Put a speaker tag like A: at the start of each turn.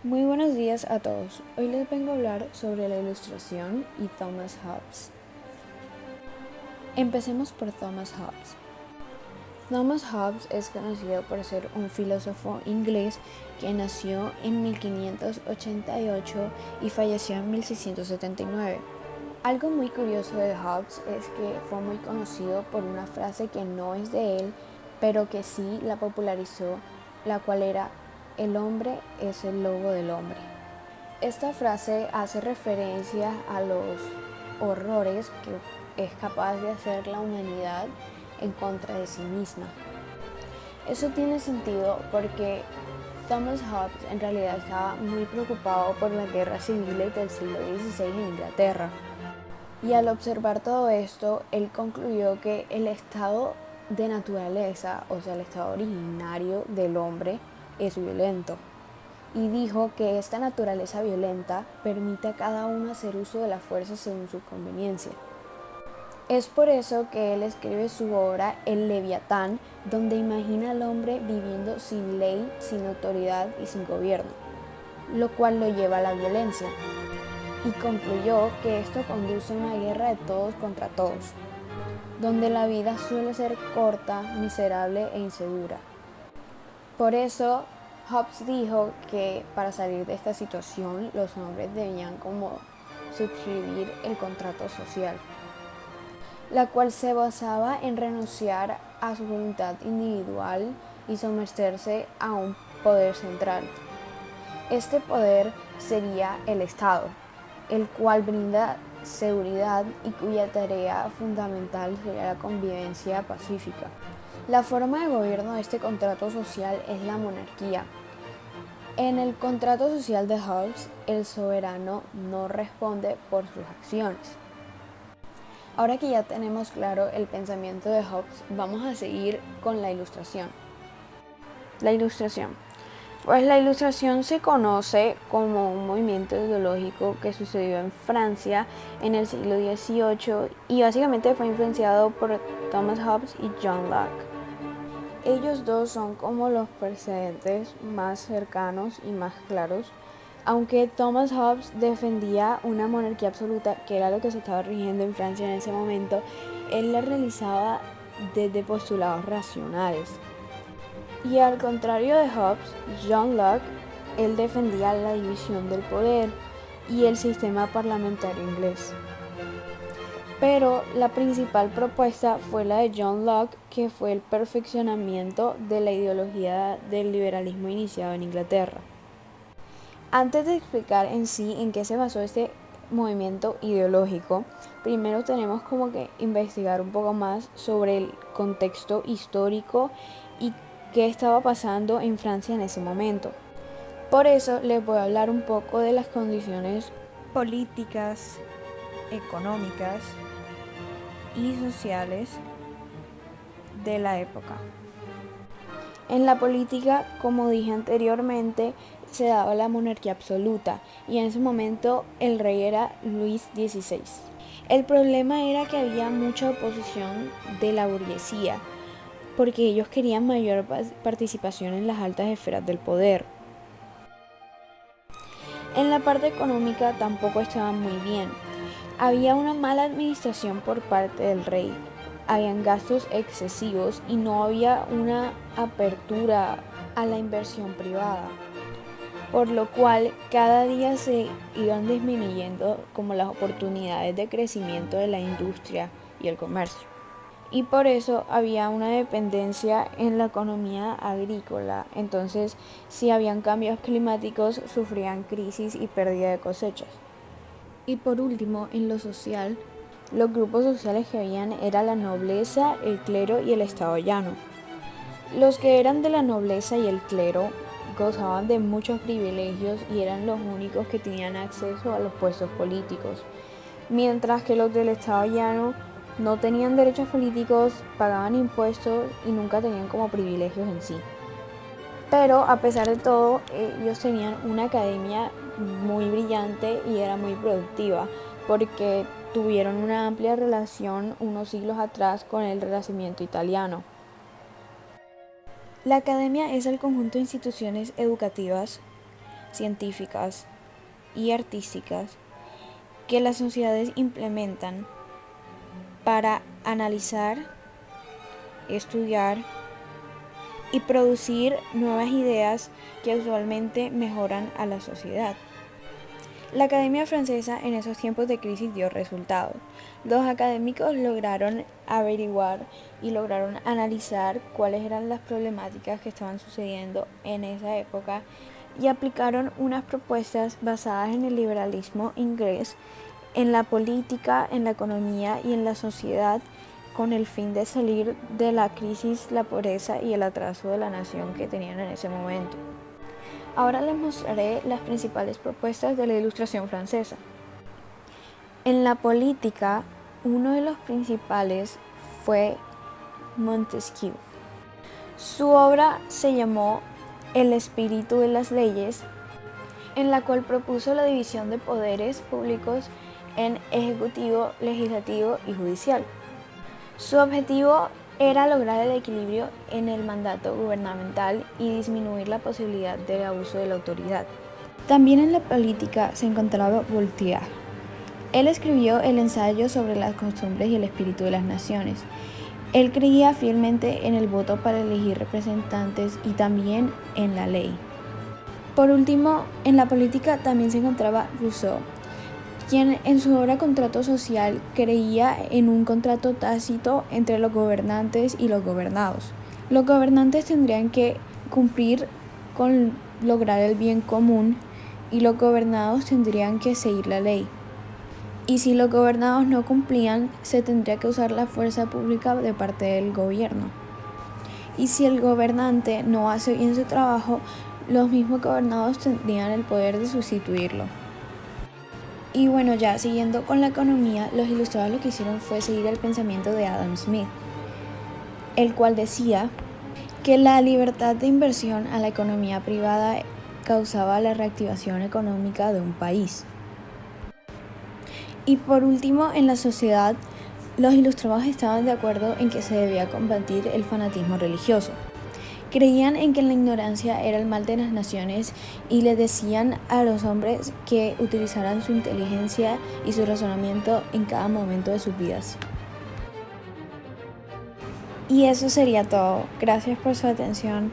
A: Muy buenos días a todos. Hoy les vengo a hablar sobre la Ilustración y Thomas Hobbes. Empecemos por Thomas Hobbes. Thomas Hobbes es conocido por ser un filósofo inglés que nació en 1588 y falleció en 1679. Algo muy curioso de Hobbes es que fue muy conocido por una frase que no es de él, pero que sí la popularizó, la cual era: el hombre es el lobo del hombre. Esta frase hace referencia a los horrores que es capaz de hacer la humanidad en contra de sí misma. Eso tiene sentido porque Thomas Hobbes en realidad estaba muy preocupado por las guerras civiles del siglo XVI en Inglaterra. Y al observar todo esto, él concluyó que el estado de naturaleza, o sea, el estado originario del hombre, es violento. Y dijo que esta naturaleza violenta permite a cada uno hacer uso de la fuerza según su conveniencia. Es por eso que él escribe su obra El Leviatán, donde imagina al hombre viviendo sin ley, sin autoridad y sin gobierno, lo cual lo lleva a la violencia. Y concluyó que esto conduce a una guerra de todos contra todos, donde la vida suele ser corta, miserable e insegura. Por eso Hobbes dijo que para salir de esta situación los hombres debían como suscribir el contrato social, la cual se basaba en renunciar a su voluntad individual y someterse a un poder central. Este poder sería el Estado, el cual brinda seguridad y cuya tarea fundamental sería la convivencia pacífica. La forma de gobierno de este contrato social es la monarquía. En el contrato social de Hobbes, el soberano no responde por sus acciones. Ahora que ya tenemos claro el pensamiento de Hobbes, vamos a seguir con la Ilustración. La Ilustración. Pues la Ilustración se conoce como un movimiento ideológico que sucedió en Francia en el siglo XVIII y básicamente fue influenciado por Thomas Hobbes y John Locke. Ellos dos son como los precedentes más cercanos y más claros, aunque Thomas Hobbes defendía una monarquía absoluta, que era lo que se estaba rigiendo en Francia en ese momento. Él la realizaba desde postulados racionales. Y al contrario de Hobbes, John Locke, él defendía la división del poder y el sistema parlamentario inglés. Pero la principal propuesta fue la de John Locke, que fue el perfeccionamiento de la ideología del liberalismo iniciado en Inglaterra. Antes de explicar en sí en qué se basó este movimiento ideológico, primero tenemos como que investigar un poco más sobre el contexto histórico y qué estaba pasando en Francia en ese momento. Por eso les voy a hablar un poco de las condiciones políticas, económicas y sociales de la época. En la política, como dije anteriormente, se daba la monarquía absoluta y en ese momento el rey era Luis XVI. El problema era que había mucha oposición de la burguesía, porque ellos querían mayor participación en las altas esferas del poder. En la parte económica tampoco estaba muy bien. Había una mala administración por parte del rey, habían gastos excesivos y no había una apertura a la inversión privada, por lo cual cada día se iban disminuyendo como las oportunidades de crecimiento de la industria y el comercio. Y por eso había una dependencia en la economía agrícola. Entonces, si habían cambios climáticos, sufrían crisis y pérdida de cosechas. Y por último, en lo social, los grupos sociales que habían era la nobleza, el clero y el estado llano. Los que eran de la nobleza y el clero gozaban de muchos privilegios y eran los únicos que tenían acceso a los puestos políticos, mientras que los del estado llano no tenían derechos políticos, pagaban impuestos y nunca tenían como privilegios en sí. Pero a pesar de todo, ellos tenían una academia muy brillante y era muy productiva, porque tuvieron una amplia relación unos siglos atrás con el Renacimiento italiano. La academia es el conjunto de instituciones educativas científicas y artísticas que las sociedades implementan para analizar, estudiar y producir nuevas ideas que usualmente mejoran a la sociedad. La Academia Francesa en esos tiempos de crisis dio resultados. Los académicos lograron averiguar y lograron analizar cuáles eran las problemáticas que estaban sucediendo en esa época y aplicaron unas propuestas basadas en el liberalismo inglés, en la política, en la economía y en la sociedad, con el fin de salir de la crisis, la pobreza y el atraso de la nación que tenían en ese momento. Ahora les mostraré las principales propuestas de la Ilustración francesa. En la política, uno de los principales fue Montesquieu. Su obra se llamó El espíritu de las leyes, en la cual propuso la división de poderes públicos en ejecutivo, legislativo y judicial. Su objetivo era lograr el equilibrio en el mandato gubernamental y disminuir la posibilidad de abuso de la autoridad. También en la política se encontraba Voltaire. Él escribió el ensayo sobre las costumbres y el espíritu de las naciones. Él creía fielmente en el voto para elegir representantes y también en la ley. Por último, en la política también se encontraba Rousseau, quien en su obra Contrato Social creía en un contrato tácito entre los gobernantes y los gobernados. Los gobernantes tendrían que cumplir con lograr el bien común y los gobernados tendrían que seguir la ley. Y si los gobernados no cumplían, se tendría que usar la fuerza pública de parte del gobierno. Y si el gobernante no hace bien su trabajo, los mismos gobernados tendrían el poder de sustituirlo. Y bueno, ya siguiendo con la economía, los ilustrados lo que hicieron fue seguir el pensamiento de Adam Smith, el cual decía que la libertad de inversión a la economía privada causaba la reactivación económica de un país. Y por último, en la sociedad, los ilustrados estaban de acuerdo en que se debía combatir el fanatismo religioso. Creían en que la ignorancia era el mal de las naciones y le decían a los hombres que utilizaran su inteligencia y su razonamiento en cada momento de sus vidas. Y eso sería todo. Gracias por su atención.